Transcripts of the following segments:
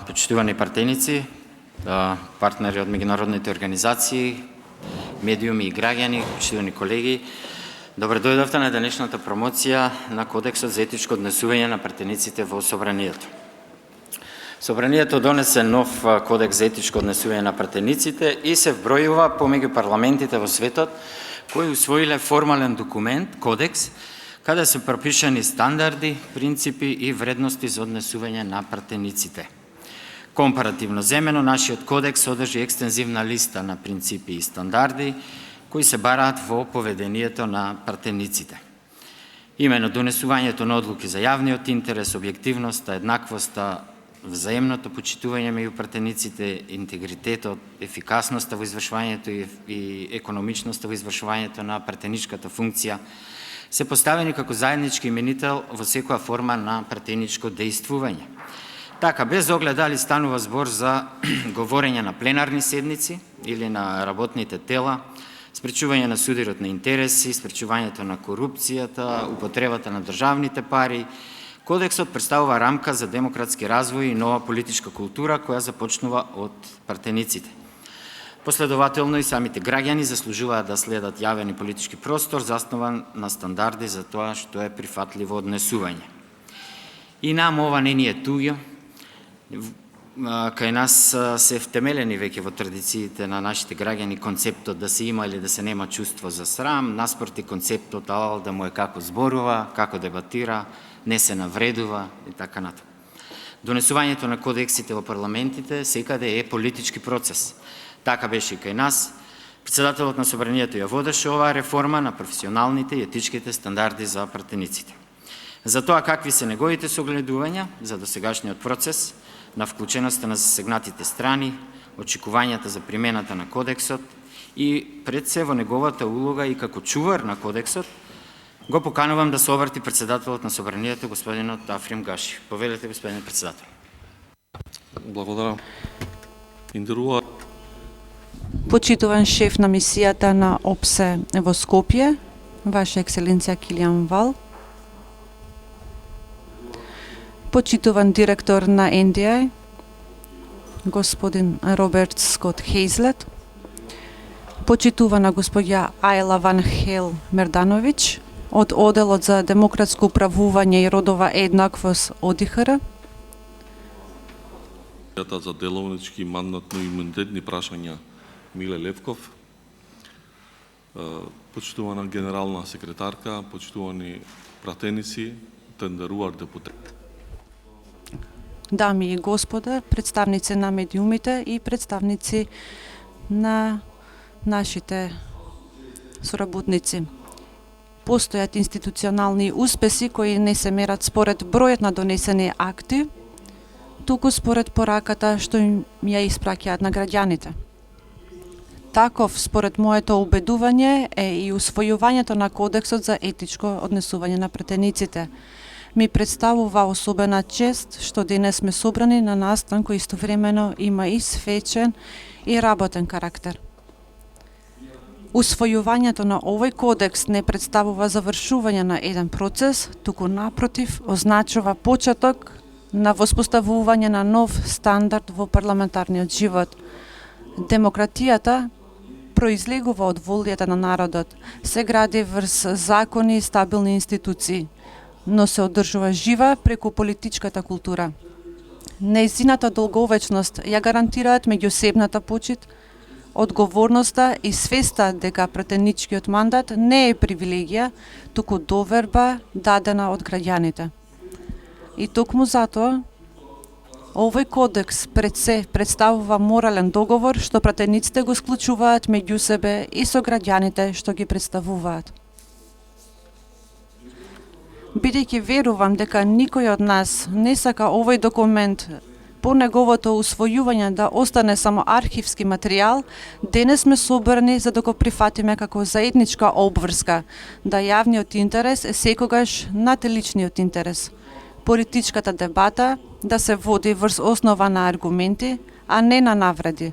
почитувани партеници, партнери од меѓународните организации, медиуми и граѓани, почитувани колеги, добро дојдовте на денешната промоција на Кодексот за етичко однесување на партениците во Собранието. Собранието донесе нов Кодекс за етичко однесување на партениците и се вбројува помеѓу парламентите во светот кои усвоиле формален документ, кодекс, каде се пропишани стандарди, принципи и вредности за однесување на партениците. Компаративно земено, нашиот кодекс содржи екстензивна листа на принципи и стандарди кои се бараат во поведението на партениците. Имено донесувањето на одлуки за јавниот интерес, објективноста, еднаквоста, взаемното почитување меѓу партениците, интегритетот, ефикасноста во извршувањето и економичноста во извршувањето на партеничката функција се поставени како заеднички именител во секоја форма на партеничко дејствување. Така, без оглед дали станува збор за говорење на пленарни седници или на работните тела, спречување на судирот на интереси, спречувањето на корупцијата, употребата на државните пари, Кодексот представува рамка за демократски развој и нова политичка култура која започнува од партениците. Последователно и самите граѓани заслужуваат да следат јавен и политички простор заснован на стандарди за тоа што е прифатливо однесување. И нам ова не ни е туѓо, кај нас се втемелени веќе во традициите на нашите граѓани концептот да се има или да се нема чувство за срам, наспроти концептот да му е како зборува, како дебатира, не се навредува и така натаму. Донесувањето на кодексите во парламентите секаде е политички процес. Така беше и кај нас. Председателот на Собранието ја водеше оваа реформа на професионалните и етичките стандарди за партениците. За тоа какви се неговите согледувања за досегашниот процес, на вклученоста на засегнатите страни, очекувањата за примената на кодексот и пред се во неговата улога и како чувар на кодексот, го поканувам да се обрати председателот на Собранието, господинот Африм Гаши. Повелете, господин председател. Благодарам. Почитуван шеф на мисијата на ОПСЕ во Скопје, Ваша екселенција Килијан Вал. Почитуван директор на NDI, господин Роберт Скот Хейзлет. Почитувана господја Ајла Ван Хел Мердановиќ од Оделот за демократско управување и родова еднаквост ОДИХР. За деловнички мандатно-имунитетни прашања Миле Левков. Почитувана генерална секретарка, почитувани пратеници, тендеруар депутат. Дами и господа, представници на медиумите и представници на нашите соработници. Постојат институционални успеси кои не се мерат според бројот на донесени акти, туку според пораката што им ја испраќаат на граѓаните. Таков, според моето убедување, е и усвојувањето на Кодексот за етичко однесување на пратениците. Ми представува особена чест што денес сме собрани на настан кој истовремено има и свечен и работен карактер. Усвојувањето на овој кодекс не представува завршување на еден процес, туку напротив, означува почеток на воспоставување на нов стандард во парламентарниот живот. Демократијата произлегува од волјата на народот, се гради врз закони и стабилни институции, но се одржува жива преку политичката култура. Нејзината долговечност ја гарантираат меѓусебната почит, одговорноста и свеста дека пратеничкиот мандат не е привилегија, туку доверба дадена од граѓаните. И токму затоа, овој кодекс пред се представува морален договор што пратениците го склучуваат меѓу себе и со граѓаните што ги представуваат. Бидејќи верувам дека никој од нас не сака овој документ по неговото усвојување да остане само архивски материјал, денес сме собрани за да го прифатиме како заедничка обврска, да јавниот интерес е секогаш над личниот интерес. Политичката дебата да се води врз основа на аргументи, а не на навреди.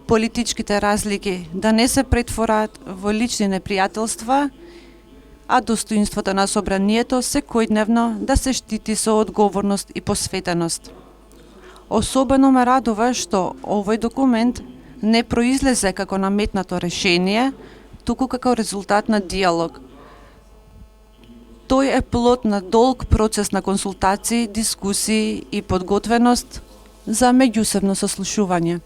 Политичките разлики да не се претвораат во лични непријателства, а достоинството на собранието секојдневно да се штити со одговорност и посветеност. Особено ме радува што овој документ не произлезе како наметнато решение, туку како резултат на диалог. Тој е плод на долг процес на консултации, дискусии и подготвеност за меѓусебно сослушување.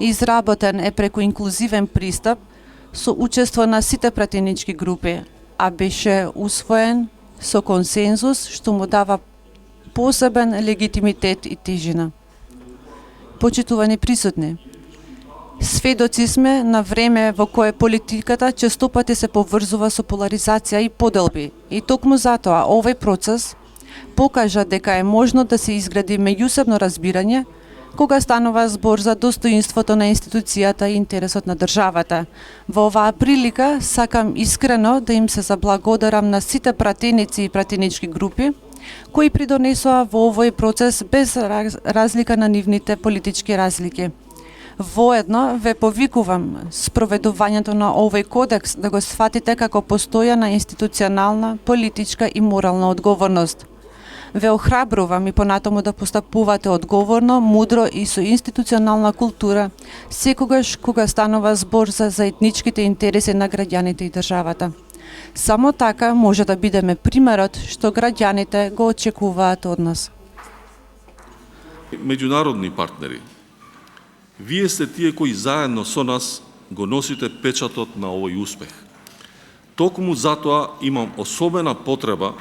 Изработен е преку инклузивен пристап со учество на сите пратенички групи, а беше усвоен со консензус што му дава посебен легитимитет и тежина. Почитувани присутни, сведоци сме на време во кое политиката честопати се поврзува со поларизација и поделби, и токму затоа овој процес покажа дека е можно да се изгради меѓусебно разбирање кога станува збор за достоинството на институцијата и интересот на државата. Во оваа прилика сакам искрено да им се заблагодарам на сите пратеници и пратенички групи кои придонесоа во овој процес без разлика на нивните политички разлики. Воедно ве повикувам спроведувањето на овој кодекс да го сфатите како постојана институционална, политичка и морална одговорност. Ве охрабрувам и понатаму да постапувате одговорно, мудро и со институционална култура, секогаш кога станува збор за заедничките интереси на граѓаните и државата. Само така може да бидеме примерот што граѓаните го очекуваат од нас. Меѓународни партнери, вие сте тие кои заедно со нас го носите печатот на овој успех. Токму затоа имам особена потреба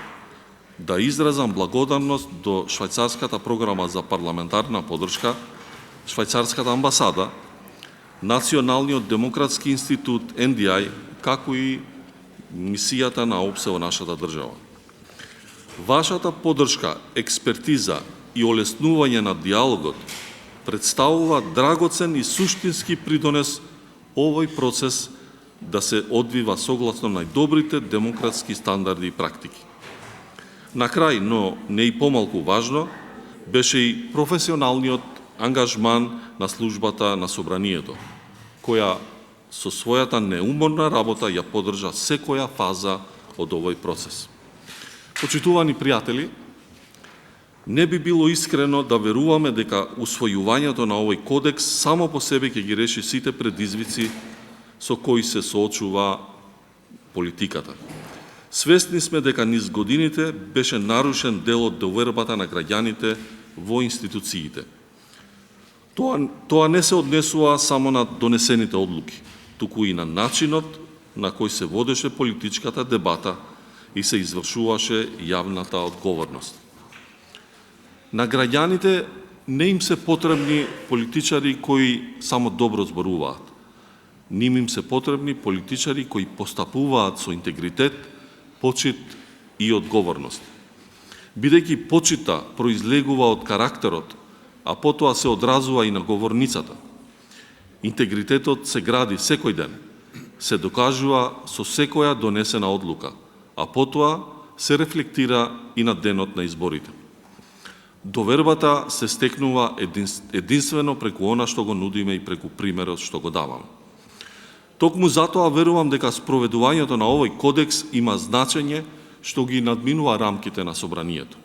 да изразам благодарност до Швајцарската програма за парламентарна поддршка, Швајцарската амбасада, Националниот демократски институт NDI, како и мисијата на ОПСЕ во нашата држава. Вашата поддршка, експертиза и олеснување на диалогот представува драгоцен и суштински придонес овој процес да се одвива согласно најдобрите демократски стандарди и практики. На крај, но не и помалку важно, беше и професионалниот ангажман на службата на Собранието, која со својата неуморна работа ја поддржа секоја фаза од овој процес. Почитувани пријатели, не би било искрено да веруваме дека усвојувањето на овој кодекс само по себе ќе ги реши сите предизвици со кои се соочува политиката. Свесни сме дека низ годините беше нарушен дел од довербата на граѓаните во институциите. Тоа не се однесува само на донесените одлуки, туку и на начинот на кој се водеше политичката дебата и се извршуваше јавната одговорност. На граѓаните не им се потребни политичари кои само добро зборуваат. Ним им се потребни политичари кои постапуваат со интегритет, почит и одговорност. Бидејќи почита произлегува од карактерот, а потоа се одразува и на говорницата. Интегритетот се гради секој ден, се докажува со секоја донесена одлука, а потоа се рефлектира и на денот на изборите. Довербата се стекнува единствено преку она што го нудиме и преку примерот што го даваме. Токму затоа верувам дека спроведувањето на овој кодекс има значење што ги надминува рамките на Собранието.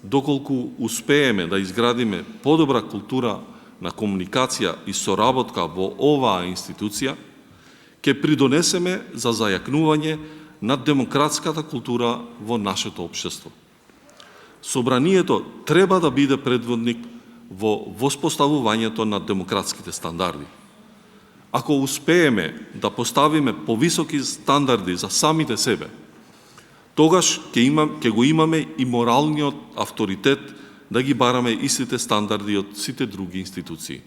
Доколку успееме да изградиме подобра култура на комуникација и соработка во оваа институција, ќе придонесеме за зајакнување на демократската култура во нашето општество. Собранието треба да биде предводник во воспоставувањето на демократските стандарди. Ако успееме да поставиме повисоки стандарди за самите себе, тогаш ќе го имаме и моралниот авторитет да ги бараме истите стандарди од сите други институции.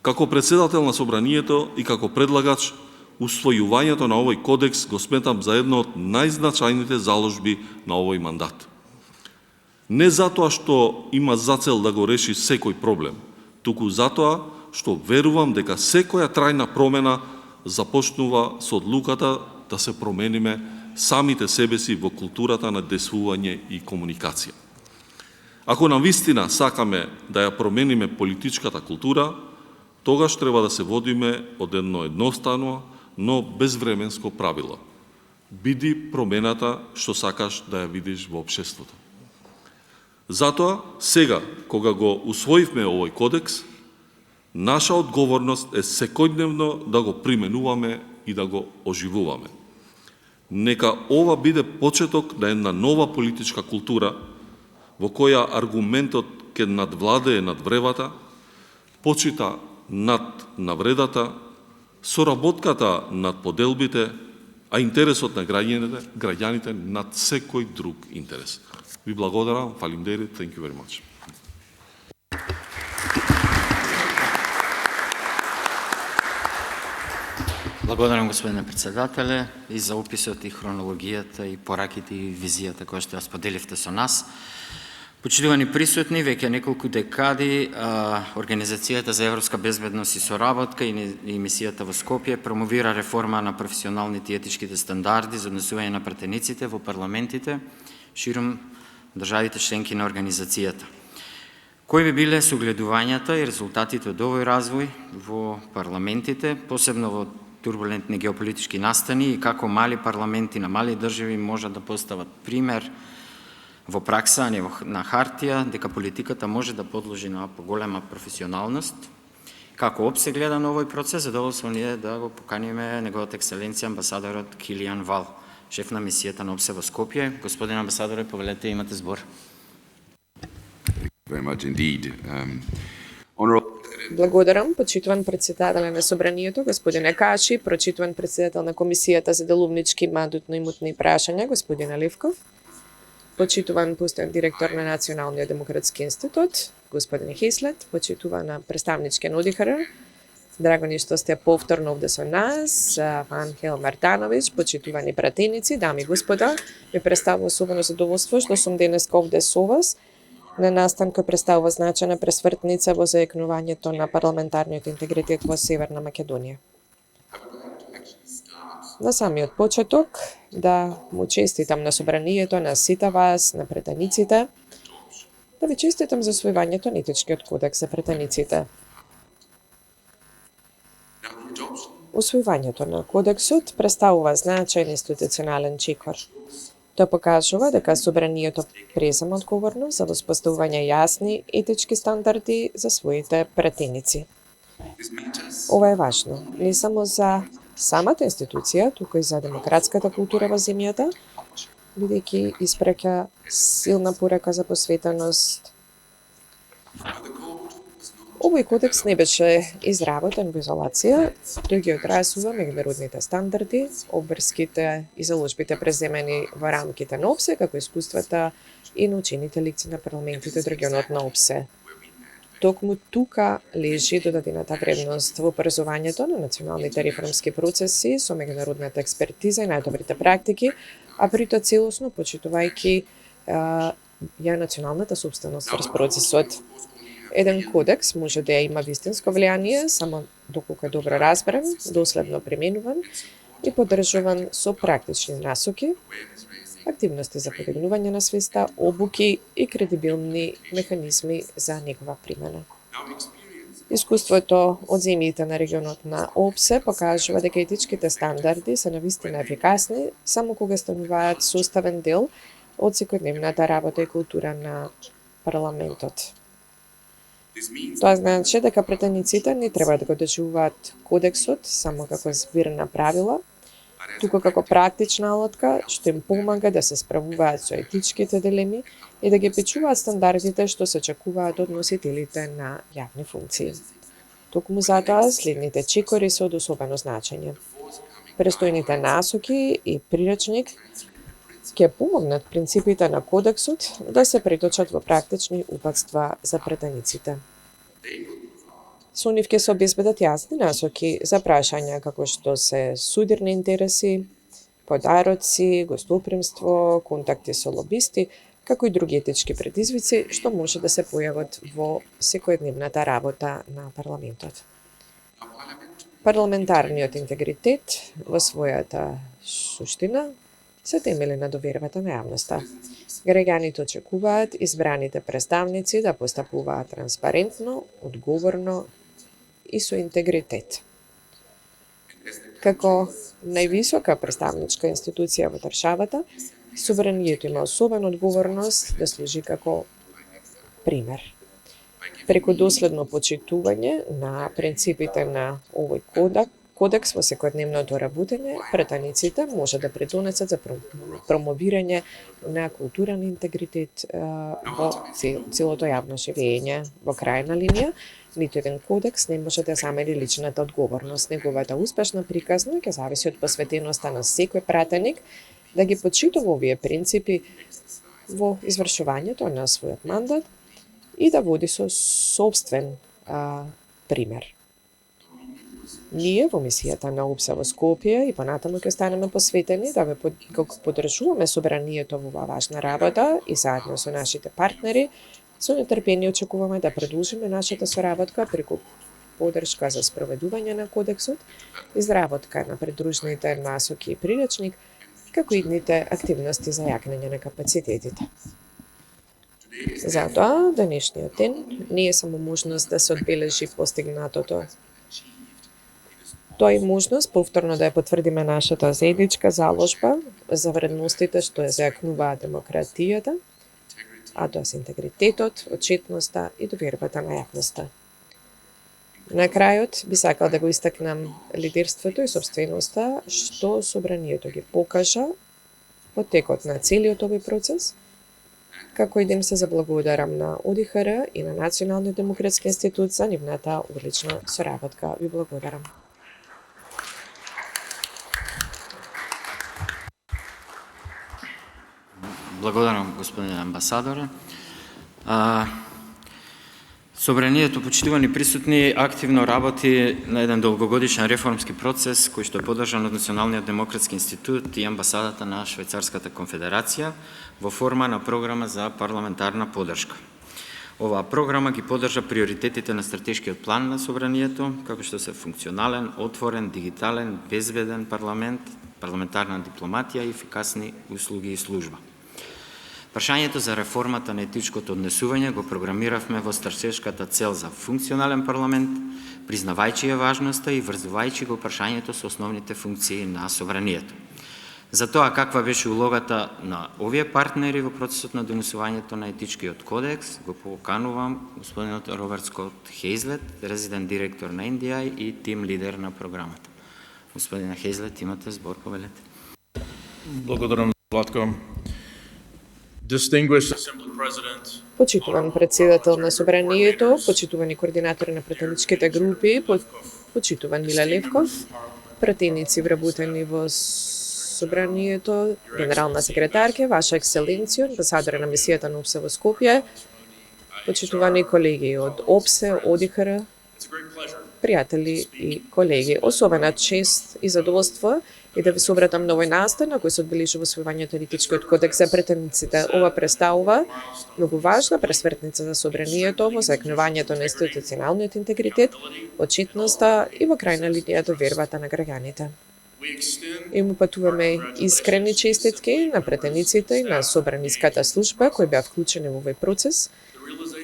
Како председател на Собранието и како предлагач, усвојувањето на овој кодекс го сметам за едно од најзначајните заложби на овој мандат. Не затоа што има за цел да го реши секој проблем, туку затоа што верувам дека секоја трајна промена започнува со одлуката да се промениме самите себе си во културата на действување и комуникација. Ако навистина сакаме да ја промениме политичката култура, тогаш треба да се водиме од едно едноставно, но безвременско правило. Биди промената што сакаш да ја видиш во општеството. Затоа, сега, кога го усвоивме овој кодекс, наша одговорност е секојдневно да го применуваме и да го оживуваме. Нека ова биде почеток на една нова политичка култура, во која аргументот ќе надвладее над вревата, почита над навредата, соработката над поделбите, а интересот на граѓаните над секој друг интерес. Ви благодарам, фалимдери, thank you very much. Благодарам, господине председателе, и за описот и хронологијата и пораките и визијата која што ја споделивте со нас. Почитувани присутни, веќе неколку декади Организацијата за европска безбедност и соработка и емисијата во Скопје промовира реформа на професионалните и етичките стандарди за однесување на пратениците во парламентите широм државите членки на организацијата. Кои би биле согледувањата и резултатите од овој развој во парламентите, посебно во турбулентни геополитички настани, и како мали парламенти на мали држави можат да постават пример во пракса, а не на хартија, дека политиката може да подложи на поголема професионалност. Како опсе гледа на овој процес, задоволство ни е да го поканиме неговата екселенција амбасадорот Килијан Вал, шеф на мисијата на ОПСЕ во Скопје. Господин амбасадоре, повелете, имате збор. Very much indeed. Благодарам, почитуван председател на Собранието, господине Каши, прочитуван председател на Комисијата за деловнички мандатно-имутни прашања, господин Аливков, почитуван пустен директор на Националниот демократски институт, господин Хислет, почитувана представничке на ОДИХР, драго ни што сте повторно овде со нас, Анхел Мартановиќ, почитувани пратеници, дами и господа, ми представува особено задоволство што сум денеска овде со вас, на настан кој представува значајна пресвртница во заекнувањето на парламентарниот интегритет во Северна Македонија. На самиот почеток да му честитам на Собранието, на сите вас, на претениците, да ви честитам за усвојувањето на етичкиот кодекс за претениците. Усвојувањето на кодексот представува значајен институционален чекор. Тоа покажува дека Собранието презема одговорност за воспоставување јасни етички стандарди за своите претеници. Ова е важно не само за самата институција, туку и за демократската култура во земјата, бидејќи испраќа силна порека за посветеност. Овој кодекс не беше изработен во изолација, тој ги одразува меѓународните стандарди, обврските и заложбите преземени во рамките на ОПСЕ, како искуствата и научените лекции на парламентите од регионот на ОПСЕ. Токму тука лежи додадената вредност во образувањето на националните реформски процеси со меѓународната експертиза и најдобрите практики, а при тоа целосно почитувајќи ја националната собственост врз процесот. Еден кодекс може да има вистинско влијание само доколку е добро разбран, доследно применуван и поддржуван со практични насоки, активности за подигнување на свеста, обуки и кредибилни механизми за негова примена. Искуството од земјите на регионот на ОПСЕ покажува дека етичките стандарди се навистина ефикасни само кога стануваат составен дел од секојдневната работа и култура на парламентот. Тоа значи дека претениците не треба да го доживуваат кодексот само како збир на правила, туку како практична алатка што им помага да се справуваат со етичките дилеми и да ги печуваат стандардите што се очекуваат од носителите на јавни функции. Токму затоа следните чекори се од особено значење. Престојните насоки и приречник ќе помогнат принципите на кодексот да се преточат во практични упатства за претениците. Со нив ќе се обезбедат јасни насоки за прашања како што се судирни интереси, подароци, гостопримство, контакти со лобисти, како и други етички предизвици што може да се појават во секојдневната работа на парламентот. Парламентарниот интегритет во својата суштина се темели на довербата на јавноста. Граѓаните очекуваат избраните представници да постапуваат транспарентно, одговорно и со интегритет. Како највисока представничка институција во државата, Собранието има особена одговорност да служи како пример. Преку доследно почитување на принципите на овој кодекс во секојдневното работење, пратениците може да придонесат за промовирање на културен интегритет во целото јавно живење. Во крајна линија, ниту еден кодекс не може да замени личната одговорност. Неговата успешна приказна ќе зависи од посветеноста на секој пратеник да ги почитува овие принципи во извршувањето на својот мандат и да води со собствен пример. Ние во мисијата на ОПСЕ во Скопје и понатаму ќе останеме посветени да го поддржуваме собранието во оваа важна работа и заедно со нашите партнери со нетрпение очекуваме да продолжиме нашата соработка преку поддршка за спроведување на кодексот, изработка на придружните насоки и приречник, како идните активности за јакнење на капацитетите. Затоа, денешниот ден не е само можност да се одбележи постигнатото. Тоа е можност повторно да ја потврдиме нашата заедничка заложба за вредностите што ја зајакнуваат демократијата, а тоа се интегритетот, отчетноста и довербата на јавноста. На крајот би сакал да го истакнам лидерството и собственоста што собранието ги покажа во текот на целиот овој процес, како и да им се заблагодарам на ОДИХР и на Националниот демократски институт за нивната одлична соработка. Ви благодарам. Благодарам, господин амбасадоре. Собранието, почитувани присутни, активно работи на еден долгогодишен реформски процес кој што е поддржан од Националниот демократски институт и амбасадата на Швајцарската конфедерација во форма на програма за парламентарна поддршка. Оваа програма ги поддржа приоритетите на стратешкиот план на собранието, како што се функционален, отворен, дигитален, безбеден парламент, парламентарна дипломатија и ефикасни услуги и служба. Прашањето за реформата на етичкото однесување го програмиравме во стратешката цел за функционален парламент, признавајќи ја важноста и врзувајќи го прашањето со основните функции на собранието. За тоа каква беше улогата на овие партнери во процесот на донесувањето на етичкиот кодекс, го поканувам господинот Роберт Скот Хейзлет, резидент директор на NDI и тим лидер на програмата. Господина Хейзлет, имате збор, повелете. Благодарам, Златко. Distinguished Assembly President, Почитуван председател на собранието, почитувани координатори на пратеничките групи, почитуван Миле Левков, пратеници вработени во собранието, генерална секретарка, Ваша екселенцијо, амбасадора на мисијата на ОПСЕ во Скопје, почитувани колеги од ОПСЕ, ОДИХР, пријатели и колеги. Особена чест и задоволство и да ви се обратам на овој настан на кој се одбележува усвојувањето на етичкиот кодекс за пратениците. Ова представува многу важна пресвртница за собранието во зајакнувањето на институционалниот интегритет, отчетноста и во крајна линија довербата на граѓаните. Им упатуваме искрени честитки на пратениците и на собраниската служба кои беа вклучени во овој процес.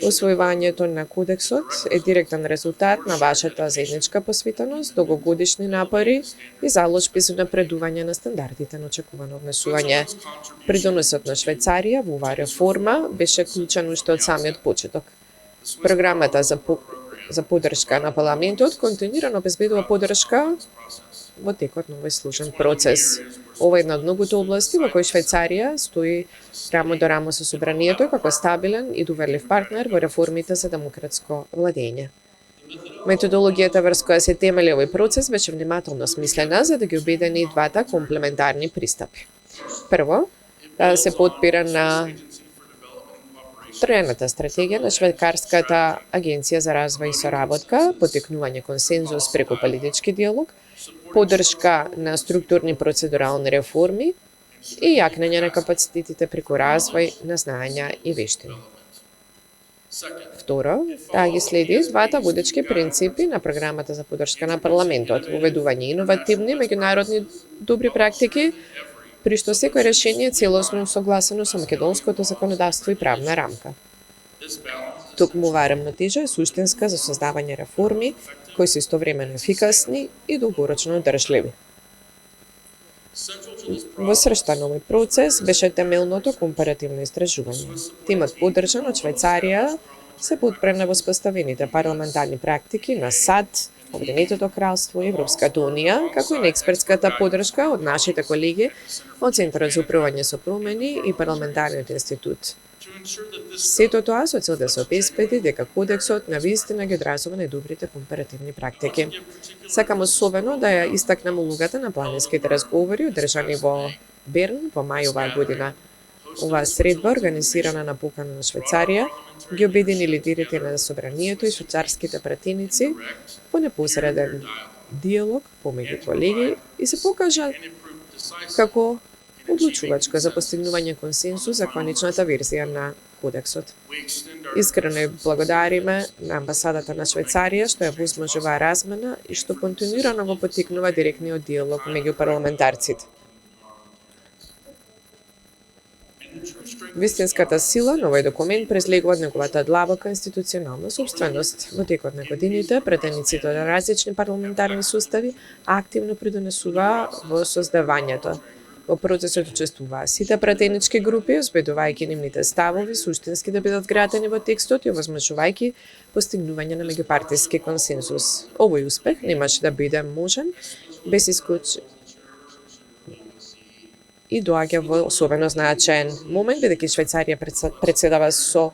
Усвојувањето на кодексот е директен резултат на вашата заедничка посветеност, долгогодишни напори и заложби за напредување на стандардите на очекувано однесување. Придоносот на Швајцарија во оваа реформа беше клучен уште од самиот почеток. Програмата за поддршка на парламентот континуирано обезбедува поддршка во текот на овој сложен процес. Ова е една од многото области во кои Швајцарија стои рамо до рамо со собранието како стабилен и доверлив партнер во реформите за демократско владење. Методологијата врз која се темели овој процес беше внимателно смислена за да ги обедини двата комплементарни пристапи. Прво, да се подпира на тројната стратегија на Швајцарската агенција за развој и соработка, потекнување консензус преку политички диалог, поддршка на структурни процедурални реформи и јакнење на капацитетите преку развој на знаења и вештини. Второ, таа ги следи двата водечки принципи на програмата за поддршка на парламентот, воведување иновативни меѓународни добри практики, при што секој решение е целосно согласено со македонското законодавство и правна рамка. Токму оваа рамнотежа е суштинска за создавање реформи кои се истовремено ефикасни и долгорочно одржливи. Во сршта на овој процес беше темелното компаративно истражување. Тимот поддржан од Швајцарија се подпре на воспоставените парламентарни практики на САД, Обединетото кралство и Европската унија, како и на експертската поддршка од нашите колеги од Центарот за управување со промени и Парламентарниот институт. Сето тоа со цел да се обезбеди дека кодексот на вистина ги одразува најдобрите компаративни практики. Сакам особено да ја истакнам улогата на планинските разговори одржани во Берн во мај оваа година. Оваа средба, организирана на покана на Швајцарија, ги обедини лидерите на собранието и швајцарските пратеници во непосреден диалог помеѓу колеги и се покажа како одлучувачка за постигнување консенсус за конечната верзија на кодексот. Искрено благодариме на амбасадата на Швајцарија што ја возможува размена и што континуирано го поттикнува директниот диалог меѓу парламентарците. Вистинската сила на овој документ презлегува од неговата длабока институционална собственост. Во текот на годините, пратениците од различни парламентарни состави активно придонесуваа во создавањето. Во процесот учествуваа сите пратенички групи, обезбедувајќи нивните ставови суштински да бидат вградени во текстот и овозможувајќи постигнување на меѓупартиски консенсус. Овој успех немаше да биде можен без и доаѓа во особено значаен момент, бидејќи Швајцарија председава со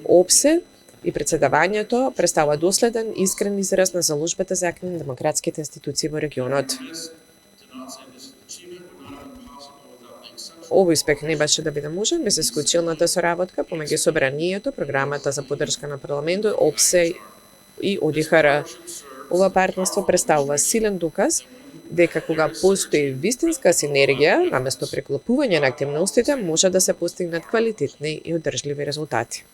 ОПСЕ и председавањето представува доследен, искрен израз на заложбата за јакнење на демократските институции во регионот. Овој успех не беше да биде можен без исклучилната соработка помеѓу собранието, програмата за поддршка на парламентот, ОПСЕ и ОДИХР. Ова партнерство представува силен доказ дека кога постои вистинска синергија, наместо преклопување на активностите, може да се постигнат квалитетни и одржливи резултати.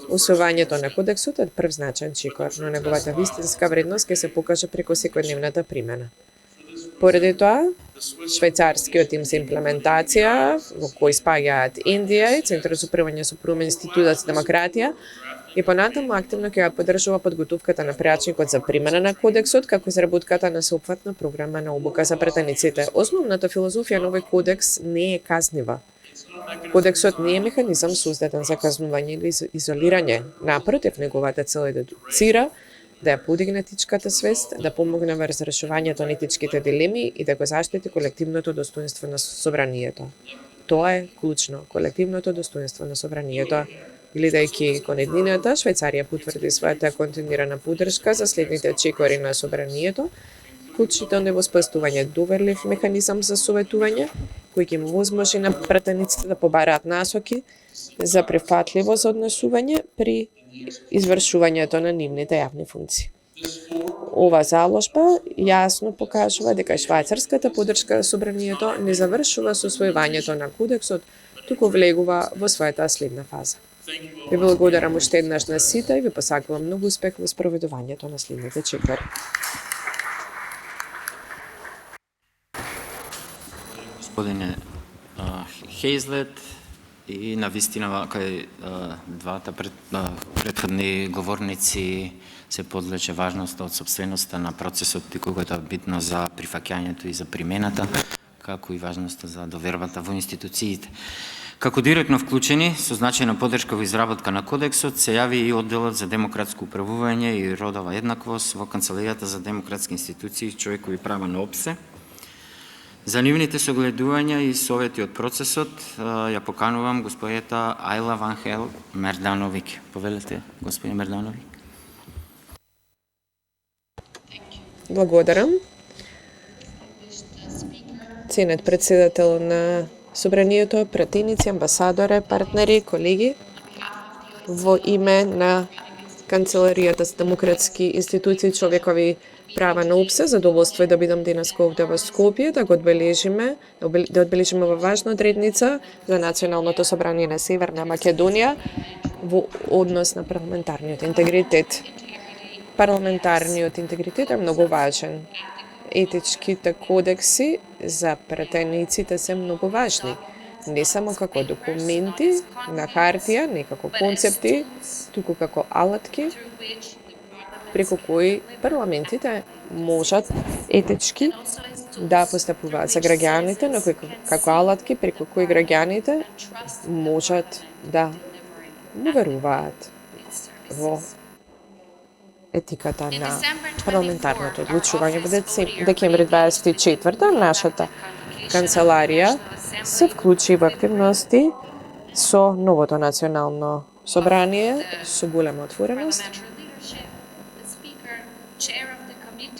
Усвојувањето на кодексот е прв значаен чекор, но неговата вистинска вредност ќе се покаже преку секојдневната примена. Поради тоа, швајцарскиот тим за имплементација, во кој спаѓаат Индија и Центарот за управување со промени, Институтот за демократија, и понатаму активно ќе ја поддржува подготовката на прачникот за примена на кодексот, како изработката на сеопфатна програма на обука за пратениците. Основната филозофија на овој кодекс не е казнива. Кодексот не е механизам создаден за казнување или изолирање. Напротив, неговата цел е да едуцира, да ја подигне етичката свест, да помогне во разрешувањето на етичките дилеми и да го заштити колективното достоинство на собранието. Тоа е клучно, колективното достоинство на собранието. Гледајќи кон еднината, Швајцарија потврди својата континуирана поддршка за следните чекори на собранието, вклучително во споставување доверлив механизам за советување, кој ќе му возможи на пратениците да побараат насоки за прифатливо однесување при извршувањето на нивните јавни функции. Ова заложба јасно покажува дека швајцарската поддршка за собранието не завршува со усвојувањето на кодексот, туку влегува во својата следна фаза. Ви благодарам уште еднаш на сите и ви посакувам многу успех во спроведувањето на следните чекори. Господине Хейзлет, и на вистина кај двата претходни говорници се подлече важноста од собственоста на процесот и колку е битно за прифаќањето и за примената, како и важноста за довербата во институциите. Како директно вклучени со значајна поддршка во изработка на кодексот се јави и одделот за демократско управување и родова еднаквост во Канцеларијата за демократски институции и човекови права на ОПСЕ. За нивните согледувања и совети од процесот ја поканувам господјата Ајла Ван Хел Мердановик. Повелете, господин Мердановик. Благодарам. Ценет председател на Собранието, пратеници, амбасадоре, партнери, колеги, во име на Канцеларијата за демократски институции и човекови права на ОПСЕ, задоволство е да бидам денес овде во Скопје, да одбележиме во важна одредница за Националното собрание на Северна Македонија во однос на парламентарниот интегритет. Парламентарниот интегритет е многу важен. Етичките кодекси за пратениците се многу важни. Не само како документи на хартија, не како концепти, туку како алатки, преку кои парламентите можат етички да постапуваат за граѓаните, но како алатки преку кои граѓаните можат да му веруваат во етиката на парламентарното одлучување. Во декември 24 нашата канцеларија се вклучи во активности со новото национално собрание со голема отвореност.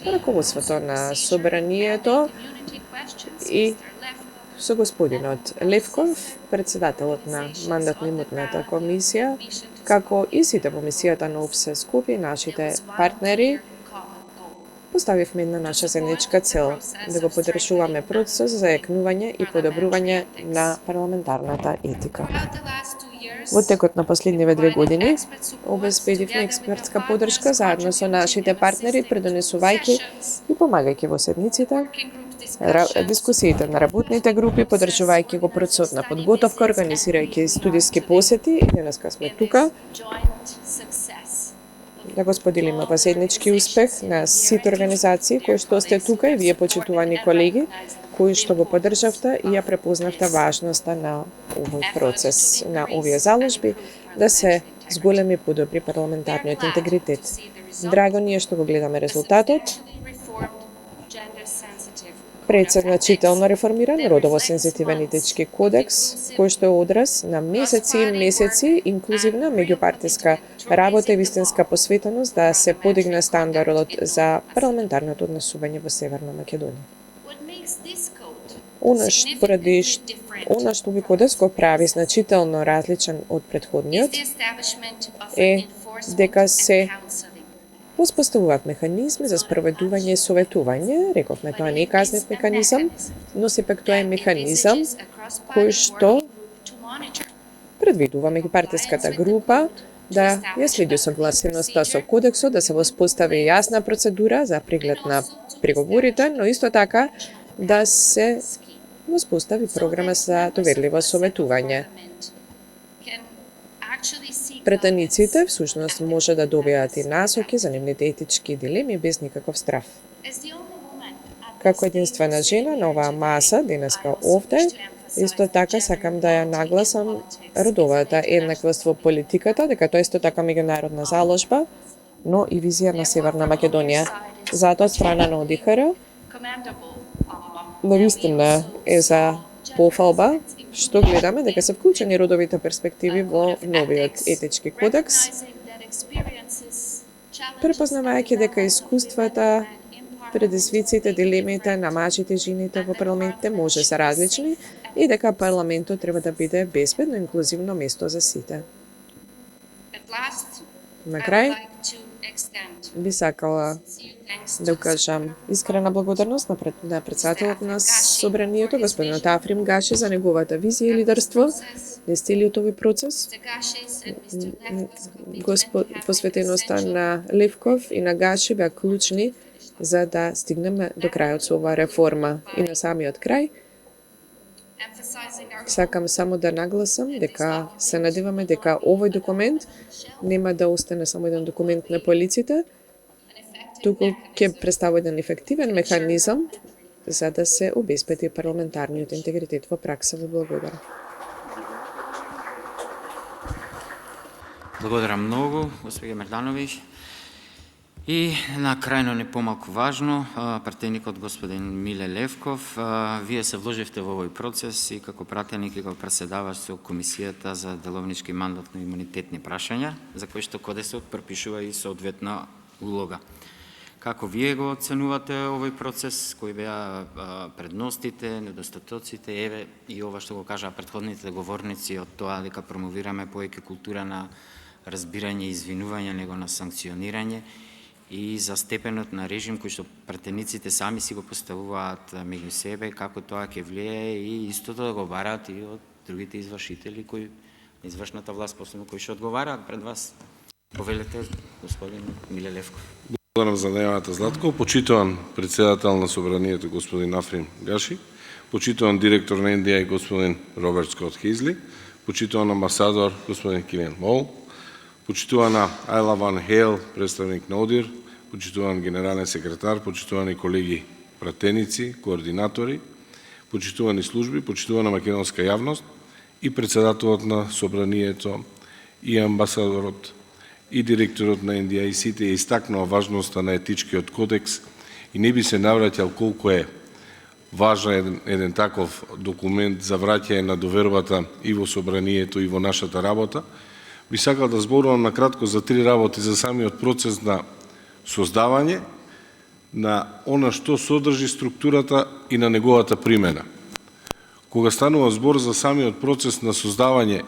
Раководството на собранието и со господинот Левков, председателот на мандатно-имутната комисија, како и сите во мисијата на ОПСЕ Скопје, нашите партнери, поставивме една наша заедничка цел да го поддржуваме процес за јакнување и подобрување на парламентарната етика. Во текот на последниве 2 години обезбедивме експертска поддршка заедно со нашите партнери, предонесувајќи и помагајќи во седниците, дискусиите на работните групи, поддржувајќи го процесот на подготовка, организирајќи студиски посети и денеска сме тука да го споделиме во заеднички успех на сите организации кои што сте тука и вие почитувани колеги, кои што го поддржавте и ја препознавте важноста на овој процес, на овие заложби, да се зголеми подобри парламентарниот интегритет. Драго ни е што го гледаме резултатот. Пред се значително реформиран родово сензитивен етички кодекс, кој што е одраз на месеци и месеци инклузивна меѓупартиска работа и вистинска посветеност да се подигне стандардот за парламентарното однесување во Северна Македонија. Она што овој кодекс го прави значително различен од претходниот е дека се воспоставуваат механизми за спроведување и советување. Рековме, тоа не е казнев механизам, но сепак тоа е механизам кој што предвидува меѓупартиската група да ја следи согласеноста со кодексот, да се воспостави јасна процедура за преглед на преговорите, но исто така да се воспостави програма за доверливо советување. Претениците всушност може да добијат и насоки за нивните етички дилеми без никаков страф. Како единствена жена на оваа маса денеска овде, исто така сакам да ја нагласам родовата еднаквост во политиката, дека тоа исто така меѓународна заложба, но и визија на Северна Македонија. Затоа страна на ОДИХР навистина е за пофалба што гледаме дека се вклучени родовите перспективи во новиот етички кодекс, препознавајќи дека искуствата, предизвиците, дилемите на мажите и жените во парламентите може се различни и дека парламентот треба да биде безбедно и инклузивно место за сите. На крај, би сакала да укажам искрена благодарност на председателот на собранието, господинот Африм Гаши, за неговата визија и лидерство низ целиот овој процес. Посветеноста на Левков и на Гаши беа клучни за да стигнеме до крајот со оваа реформа. И на самиот крај, сакам само да нагласам дека се надеваме дека овој документ нема да остане само еден документ на полиците, туку ќе представува еден ефективен механизам за да се обезбеди парламентарниот интегритет во пракса. Ви благодарам. Благодарам многу, господи Мердановиќ. И на крајно не помалку важно, пратеникот господин Миле Левков, вие се вложивте во овој процес и како пратеник и како преседавач со Комисијата за деловнички мандатно-имунитетни прашања, за кои што кодексот пропишува и соодветна улога. Како вие го оценувате овој процес, кои беа предностите, недостатоците, еве и ова што го кажаа претходните говорници од тоа дека промовираме повеќе култура на разбирање и извинување, него на санкционирање, и за степенот на режим кој што пратениците сами си го поставуваат меѓу себе, како тоа ќе влијае и истото да го бараат и од другите извршители кои извршната власт последно кои што одговараат пред вас. Повелете, господин Миле Левков. Благодарам за најавата, Златко. Почитуван председател на собранието господин Африм Гаши, почитуван директор на NDI господин Роберт Скот Хизли, почитуван амбасадор господин Килиан Мол, почитувана Айла Ван Хейл, представник на ОДИР, почитуван генерален секретар, почитувани колеги пратеници, координатори, почитувани служби, почитувана македонска јавност и председателот на собранието и амбасадорот и директорот на NDI, сите ја истакнаа важноста на етичкиот кодекс и не би се навраќал колку е важен еден таков документ за враќање на довербата и во собранието и во нашата работа. Би сакал да зборувам на кратко за три работи за самиот процес на создавање, на она што содржи структурата и на неговата примена. Кога станува збор за самиот процес на создавање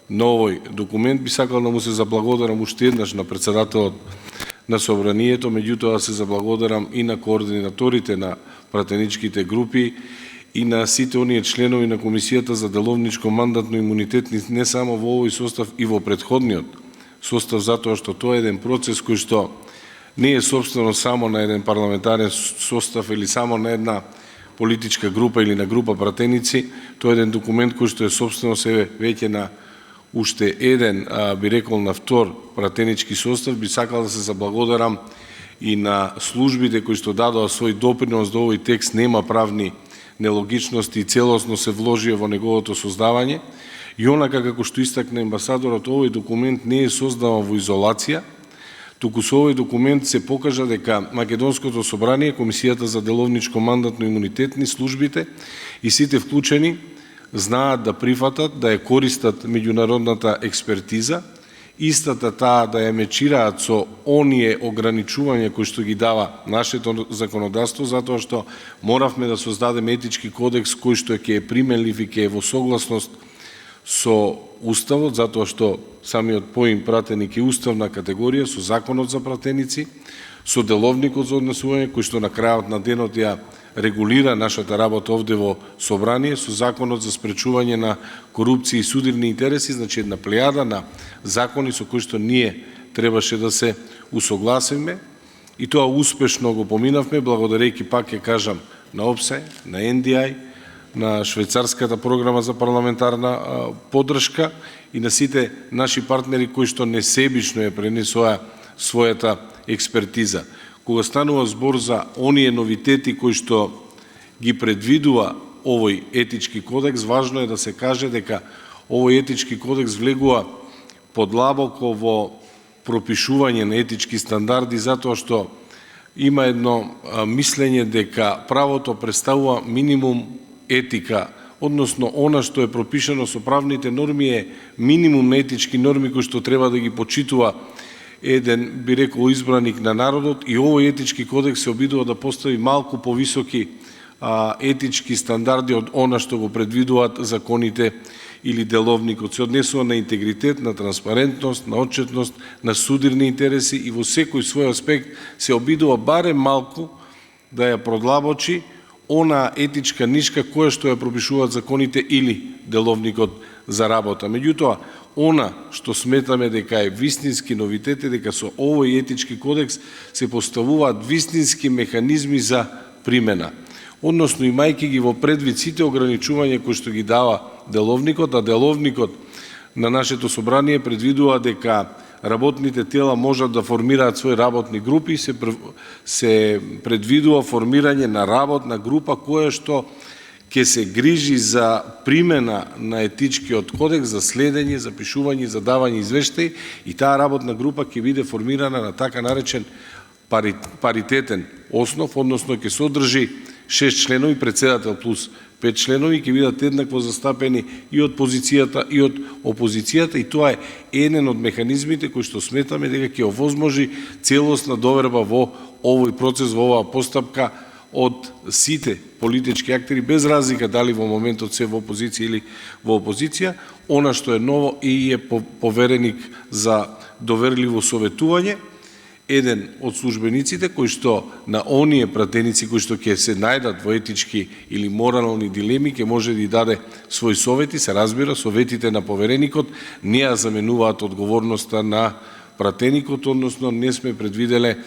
на овој документ, би сакал да му се заблагодарам уште еднаш на председателот на собранието, меѓутоа се заблагодарам и на координаторите на пратеничките групи и на сите оние членови на Комисијата за деловничко мандатно имунитетни не само во овој состав и во претходниот состав, затоа што тоа е еден процес кој што не е собствено само на еден парламентарен состав или само на една политичка група или на група пратеници, тоа е еден документ кој што е собствено себе веќе на уште еден, би рекол на втор пратенички состав. Би сакал да се заблагодарам и на службите кои што дадоа свој допринос до овој текст, нема правни нелогичности и целосно се вложија во неговото создавање. И онака како што истакна амбасадорот, овој документ не е создаван во изолација, туку со овој документ се покажа дека Македонското собрание, Комисијата за деловничко мандатно имунитетни, службите и сите вклучени знаат да прифатат, да ја користат меѓународната експертиза, истата таа да ја мечираат со оние ограничувања кои што ги дава нашето законодавство, затоа што моравме да создадеме етички кодекс кој што ќе е применлив и ќе е во согласност со Уставот, затоа што самиот поим пратеник е уставна категорија, со Законот за пратеници, со Деловникот за однесување, кој што на крајот на денот ја регулира нашата работа овде во собрание, со Законот за спречување на корупција и судирни интереси, значи една плејада на закони со кои што ние требаше да се усогласиме, и тоа успешно го поминавме, благодарејќи, пак ќе кажам, на ОПСЕ, на NDI, на швајцарската програма за парламентарна поддршка и на сите наши партнери кои што несебично ја пренесоа својата експертиза. Кога станува збор за оние новитети кои што ги предвидува овој етички кодекс, важно е да се каже дека овој етички кодекс влегува подлабоко во пропишување на етички стандарди, затоа што има едно мислење дека правото представува минимум етика, односно она што е пропишано со правните норми е минимум етички норми кои што треба да ги почитува еден, би рекол, избраник на народот, и овој етички кодекс се обидува да постави малку повисоки етички стандарди од она што го предвидуваат законите или Деловникот. Се однесува на интегритет, на транспарентност, на отчетност, на судирни интереси и во секој свој аспект се обидува барем малку да ја продлабочи она етичка нишка која што ја пропишуваат законите или Деловникот за работа. Меѓутоа, она што сметаме дека е вистински новитет е дека со овој етички кодекс се поставуваат вистински механизми за примена. Односно, имајќи ги во предвид сите ограничувања кои што ги дава Деловникот, а Деловникот на нашето собрание предвидува дека работните тела можат да формираат своји работни групи, се предвидува формирање на работна група која што ќе се грижи за примена на етичкиот кодекс, за следење, за пишување, за давање извештаи, и таа работна група ќе биде формирана на така наречен паритетен основ, односно ќе содржи 6 членови, председател плюс 5 членови, ќе бидат еднакво застапени и од позицијата и од опозицијата, и тоа е еден од механизмите кои што сметаме дека ќе овозможи целосна доверба во овој процес, во оваа постапка од сите политички актери, без разлика дали во моментот се во опозиција или во опозиција. Она што е ново и е повереник за доверливо советување, еден од службениците кои што на оние пратеници кои што ќе се најдат во етички или морални дилеми ќе може да даде своји совети. Се разбира, советите на повереникот не ја заменуваат одговорноста на пратеникот, односно не сме предвиделе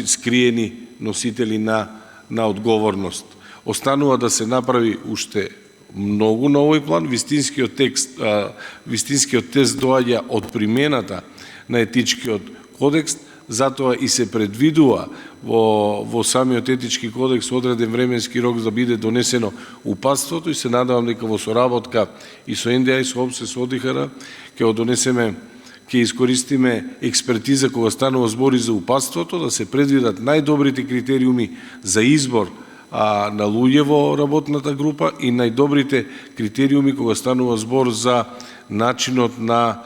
скриени носители на одговорност. Останува да се направи уште многу на овој план. Вистинскиот тест доаѓа од примената на етичкиот кодекс, затоа и се предвидува во самиот етички кодекс одреден временски рок да биде донесено упатството и се надевам дека во соработка и со НДА и со ОПСЕ, со ОДИХР ќе го донесеме, ќе искористиме експертиза кога станува збори за упатството, да се предвидат најдобрите критериуми за избор на луѓе во работната група и најдобрите критериуми кога станува збор за начинот на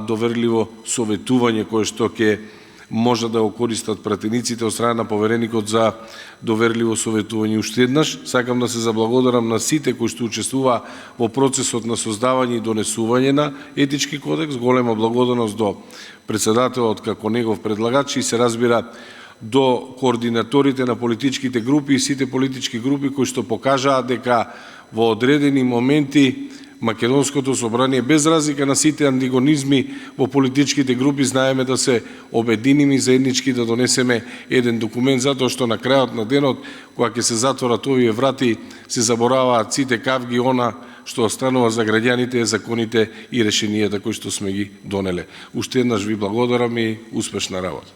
доверливо советување кое што ќе може да го користат пратениците од страна на повереникот за доверливо советување. Уште еднаш сакам да се заблагодарам на сите кои што учествуваа во процесот на создавање и донесување на етички кодекс. Голема благодарност до председателот како негов предлагач и се разбира до координаторите на политичките групи и сите политички групи кои што покажаа дека во одредени моменти Македонското собрание, без разлика на сите антигонизми во политичките групи, знаеме да се обединиме и заеднички да донесеме еден документ, затоа што на крајот на денот, кога ќе се затворат овие врати, се забораваат сите кавги, она што останува за граѓаните, законите и решенијата кои што сме ги донеле. Уште еднаш ви благодарам и успешна работа.